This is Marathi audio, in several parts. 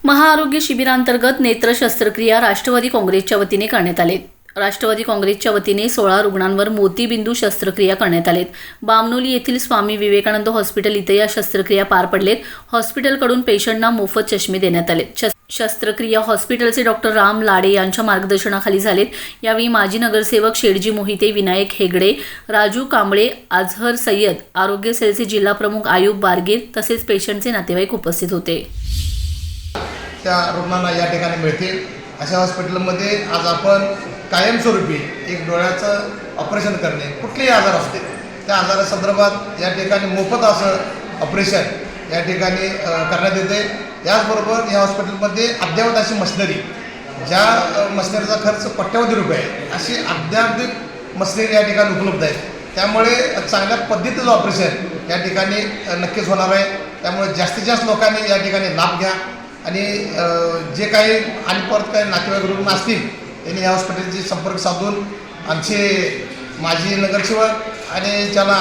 महाआरोग्य शिबिरांतर्गत नेत्र शस्त्रक्रिया राष्ट्रवादी काँग्रेसच्या वतीने करण्यात आले। राष्ट्रवादी काँग्रेसच्या वतीने 16 रुग्णांवर मोतीबिंदू शस्त्रक्रिया करण्यात आलेत। बामनोली येथील स्वामी विवेकानंद हॉस्पिटल इथे या शस्त्रक्रिया पार पडलेत। हॉस्पिटलकडून पेशंटना मोफत चष्मे देण्यात आलेत। शस्त्रक्रिया हॉस्पिटलचे डॉक्टर राम लाडे यांच्या मार्गदर्शनाखाली झालेत। यावेळी माजी नगरसेवक शेडजी मोहिते, विनायक हेगडे, राजू कांबळे, अझहर सय्यद, आरोग्य सेलचे जिल्हा प्रमुख आयुब बारगीर तसेच पेशंटचे नातेवाईक उपस्थित होते। त्या रुग्णांना या ठिकाणी मिळते। अशा हॉस्पिटलमध्ये आज आपण कायमस्वरूपी एक डोळ्याचं ऑपरेशन करणे, कुठलेही आजार असते त्या आजारासंदर्भात या ठिकाणी मोफत असं ऑपरेशन या ठिकाणी करण्यात येते। याचबरोबर या हॉस्पिटलमध्ये अद्ययावत अशी मशिनरी, ज्या मशिनरीचा खर्च कोट्यवधी रुपये आहे, अशी अद्यावधिक मशिनरी या ठिकाणी उपलब्ध आहे। त्यामुळे चांगल्या पद्धतीचं ऑपरेशन या ठिकाणी नक्कीच होणार आहे। त्यामुळे जास्तीत जास्त लोकांनी या ठिकाणी लाभ घ्या आणि जे काही आणि परत काही नातेवाईक रुग्ण असतील त्यांनी या हॉस्पिटलशी संपर्क साधून आमचे माजी नगरसेवक आणि ज्याला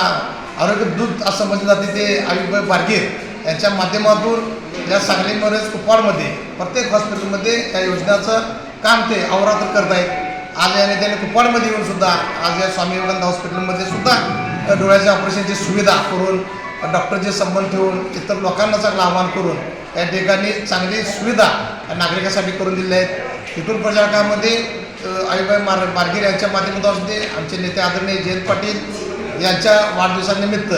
आरोग्य दूत असं म्हटलं जाते ते आयुब बारगीर यांच्या माध्यमातून या सांगली मरेज कुपवाडमध्ये प्रत्येक हॉस्पिटलमध्ये या योजनेचं काम ते अहोरात्र करत आहेत। आज याने त्याने कुपवाडमध्ये येऊन सुद्धा आज या स्वामी विवेकानंद हॉस्पिटलमध्ये सुद्धा डोळ्याच्या ऑपरेशनची सुविधा करून डॉक्टरचे संबंध ठेवून इतर लोकांना चांगलं आवाहन करून या ठिकाणी चांगली सुविधा नागरिकांसाठी करून दिल्या आहेत। इथून प्रचारकामध्ये आयुबाई बारगीर यांच्या माध्यमातून असते आमचे नेते आदरणीय जयंत पाटील यांच्या वाढदिवसानिमित्त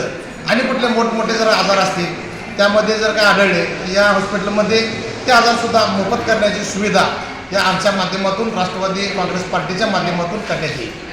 आणि कुठले मोठमोठे जर आजार असतील त्यामध्ये जर काय आढळले या हॉस्पिटलमध्ये ते आजारसुद्धा मोफत करण्याची सुविधा या आमच्या माध्यमातून राष्ट्रवादी काँग्रेस पार्टीच्या माध्यमातून करण्यात येईल।